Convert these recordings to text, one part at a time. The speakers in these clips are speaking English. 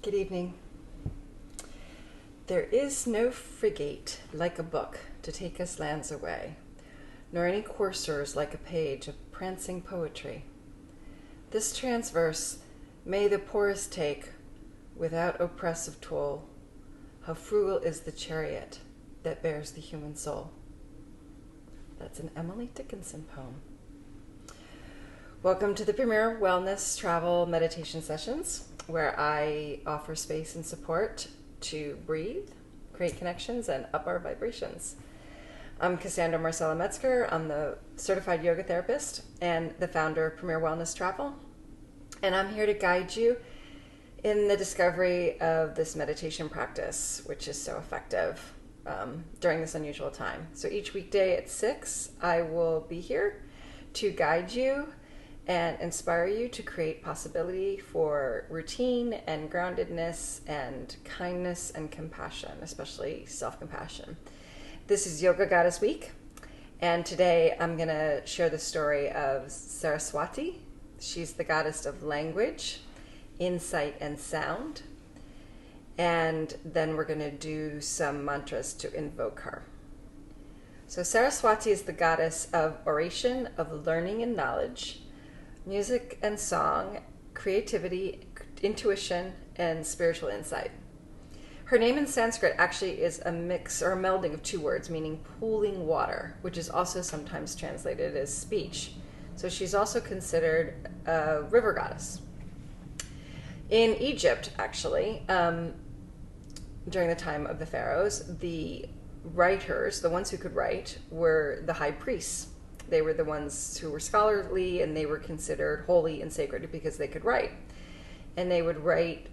Good evening. There is no frigate like a book to take us lands away, nor any coursers like a page of prancing poetry. This transverse may the poorest take, without oppressive toll. How frugal is the chariot that bears the human soul. That's an Emily Dickinson poem. Welcome to the Premier Wellness Travel Meditation Sessions, where I offer space and support to breathe, create connections, and up our vibrations. I'm Cassandra Marcella Metzger. I'm the certified yoga therapist and the founder of Premier Wellness Travel. And I'm here to guide you in the discovery of this meditation practice, which is so effective during this unusual time. So each weekday at 6, I will be here to guide you and inspire you to create possibility for routine and groundedness and kindness and compassion, especially self-compassion. This is Yoga Goddess Week, and today I'm going to share the story of Saraswati. She's the goddess of language, insight, and sound, and then we're going to do some mantras to invoke her. So Saraswati is the goddess of oration, of learning and knowledge, music and song, creativity, intuition, and spiritual insight. Her name in Sanskrit actually is a mix or a melding of two words, meaning pooling water, which is also sometimes translated as speech. So she's also considered a river goddess. In Egypt, actually, during the time of the pharaohs, the writers, the ones who could write, were the high priests. They were the ones who were scholarly, and they were considered holy and sacred because they could write. And they would write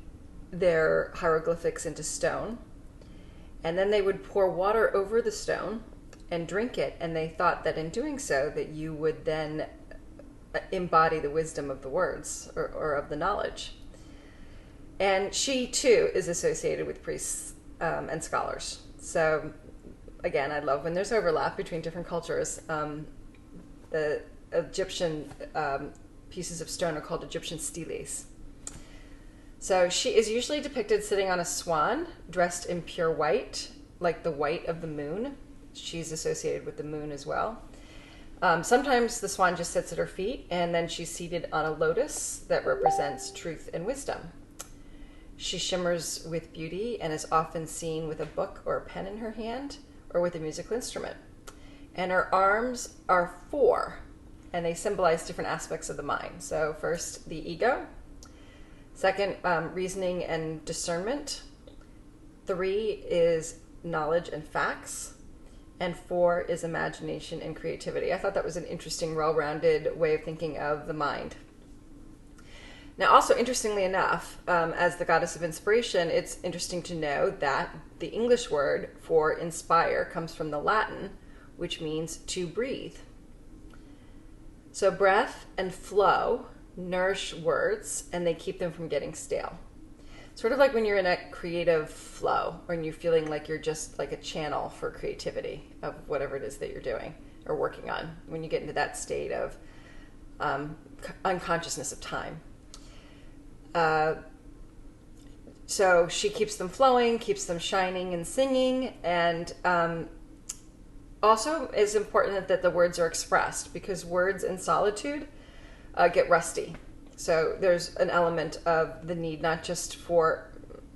their hieroglyphics into stone, and then they would pour water over the stone and drink it, and they thought that in doing so that you would then embody the wisdom of the words or of the knowledge. And she too is associated with priests and scholars. So again, I love when there's overlap between different cultures. The Egyptian pieces of stone are called Egyptian steles. So she is usually depicted sitting on a swan, dressed in pure white, like the white of the moon. She's associated with the moon as well. Sometimes the swan just sits at her feet, and then she's seated on a lotus that represents truth and wisdom. She shimmers with beauty and is often seen with a book or a pen in her hand or with a musical instrument. And her arms are 4, and they symbolize different aspects of the mind. So first, the ego. Second, reasoning and discernment. 3 is knowledge and facts. And 4 is imagination and creativity. I thought that was an interesting, well-rounded way of thinking of the mind. Now, also, interestingly enough, as the goddess of inspiration, it's interesting to know that the English word for inspire comes from the Latin, which means to breathe. So breath and flow nourish words, and they keep them from getting stale. Sort of like when you're in a creative flow, or when you're feeling like you're just like a channel for creativity of whatever it is that you're doing or working on, when you get into that state of unconsciousness of time. So she keeps them flowing, keeps them shining and singing, and also is important that the words are expressed, because words in solitude get rusty. So there's an element of the need not just for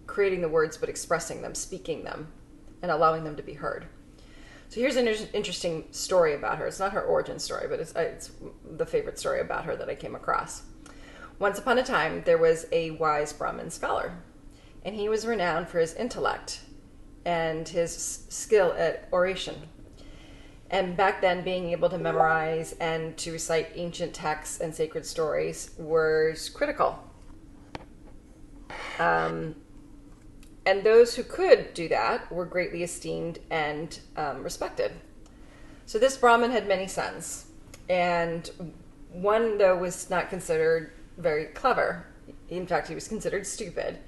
creating the words, but expressing them, speaking them, and allowing them to be heard. So here's an interesting story about her. It's not her origin story, but it's the favorite story about her that I came across. Once upon a time, there was a wise Brahmin scholar, and he was renowned for his intellect and his skill at oration. And back then, being able to memorize and to recite ancient texts and sacred stories was critical. And those who could do that were greatly esteemed and respected. So this Brahmin had many sons, and one, though, was not considered very clever. In fact, he was considered stupid.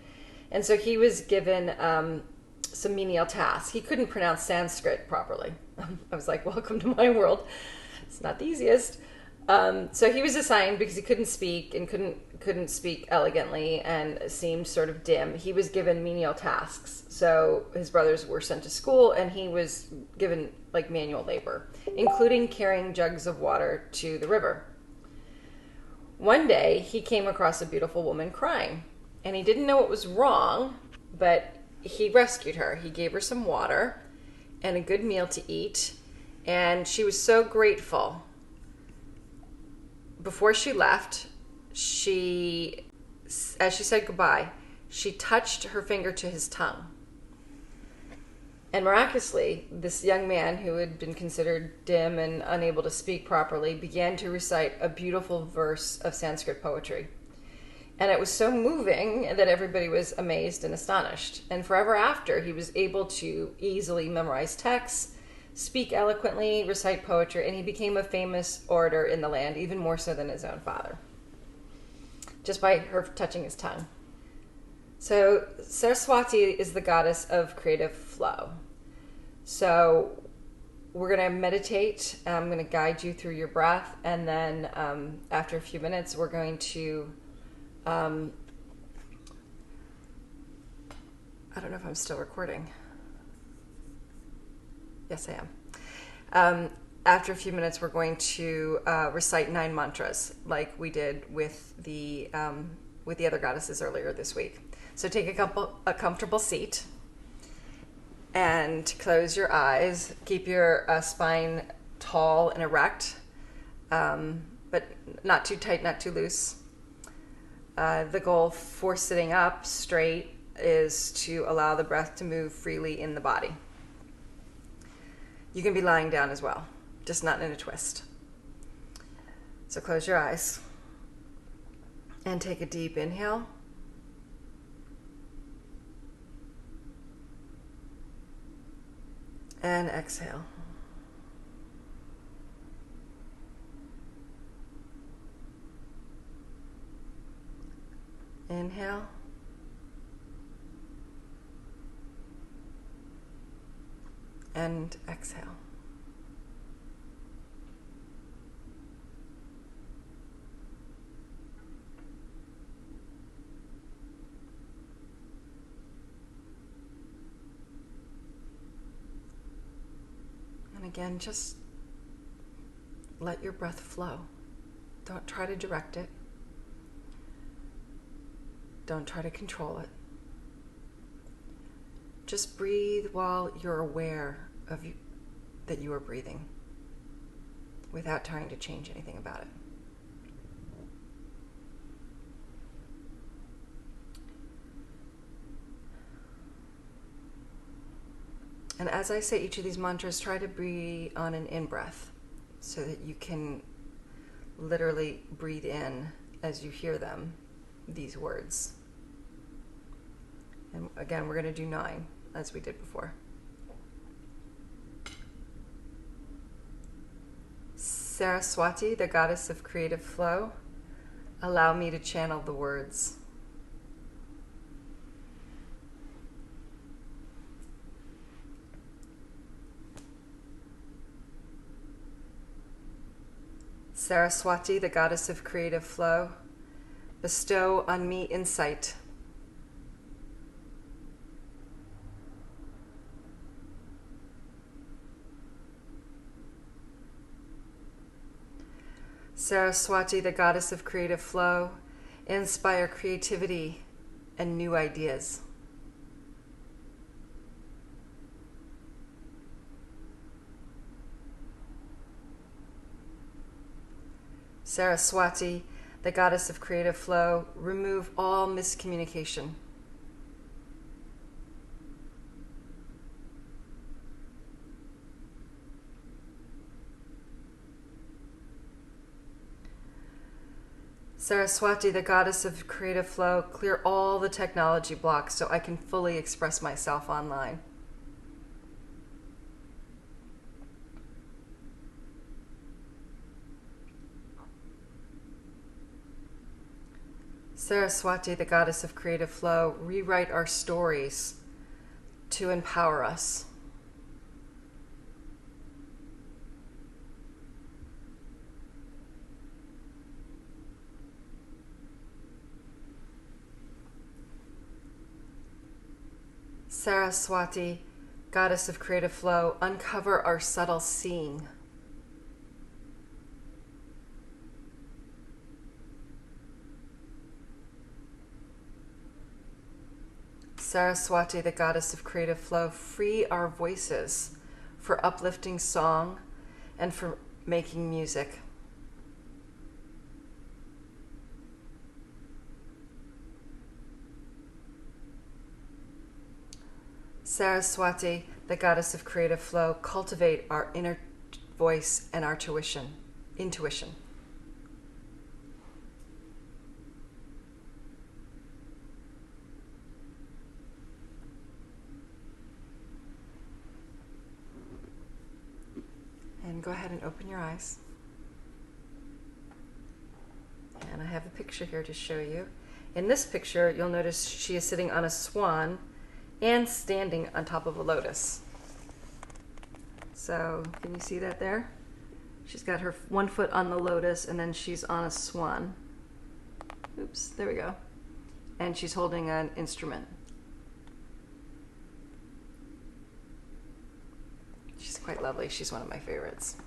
And so he was given some menial tasks. He couldn't pronounce Sanskrit properly. I was like, welcome to my world. It's not the easiest. So he was assigned, because he couldn't speak and couldn't couldn't speak elegantly and seemed sort of dim, he was given menial tasks. So his brothers were sent to school, and he was given like manual labor, including carrying jugs of water to the river. One day, he came across a beautiful woman crying, and he didn't know what was wrong, but he rescued her. He gave her some water and a good meal to eat, and she was so grateful. Before she left, as she said goodbye, she touched her finger to his tongue. And miraculously, this young man, who had been considered dim and unable to speak properly, began to recite a beautiful verse of Sanskrit poetry. And it was so moving that everybody was amazed and astonished. And forever after, he was able to easily memorize texts, speak eloquently, recite poetry, and he became a famous orator in the land, even more so than his own father, just by her touching his tongue. So Saraswati is the goddess of creative flow. So we're going to meditate. I'm going to guide you through your breath, and then after a few minutes, we're going to I don't know if I'm still recording. Yes, I am. After a few minutes, we're going to recite 9 mantras, like we did with the other goddesses earlier this week. So take a comfortable seat and close your eyes. Keep your spine tall and erect, but not too tight, not too loose. The goal for sitting up straight is to allow the breath to move freely in the body. You can be lying down as well, just not in a twist. So close your eyes and take a deep inhale. And exhale. Inhale. And exhale. And again, just let your breath flow. Don't try to direct it. Don't try to control it. Just breathe while you're aware of that you are breathing, without trying to change anything about it. And as I say each of these mantras, try to breathe on an in-breath so that you can literally breathe in as you hear them, these words. And again, we're going to do 9 as we did before. Saraswati, the goddess of creative flow, allow me to channel the words. Saraswati, the goddess of creative flow, bestow on me insight. Saraswati, the goddess of creative flow, inspire creativity and new ideas. Saraswati, the goddess of creative flow, remove all miscommunication. Saraswati, the goddess of creative flow, clear all the technology blocks so I can fully express myself online. Saraswati, the goddess of creative flow, rewrite our stories to empower us. Saraswati, goddess of creative flow, uncover our subtle seeing. Saraswati, the goddess of creative flow, free our voices for uplifting song and for making music. Saraswati, the goddess of creative flow, cultivate our inner voice and our intuition. And go ahead and open your eyes. And I have a picture here to show you. In this picture, you'll notice she is sitting on a swan and standing on top of a lotus. So, can you see that there? She's got her one foot on the lotus and then she's on a swan. Oops, there we go. And she's holding an instrument. She's quite lovely. She's one of my favorites.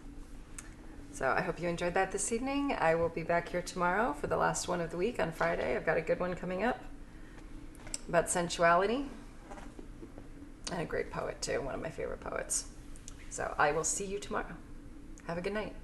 So I hope you enjoyed that this evening. I will be back here tomorrow for the last one of the week on Friday. I've got a good one coming up about sensuality. And a great poet too, one of my favorite poets. So I will see you tomorrow. Have a good night.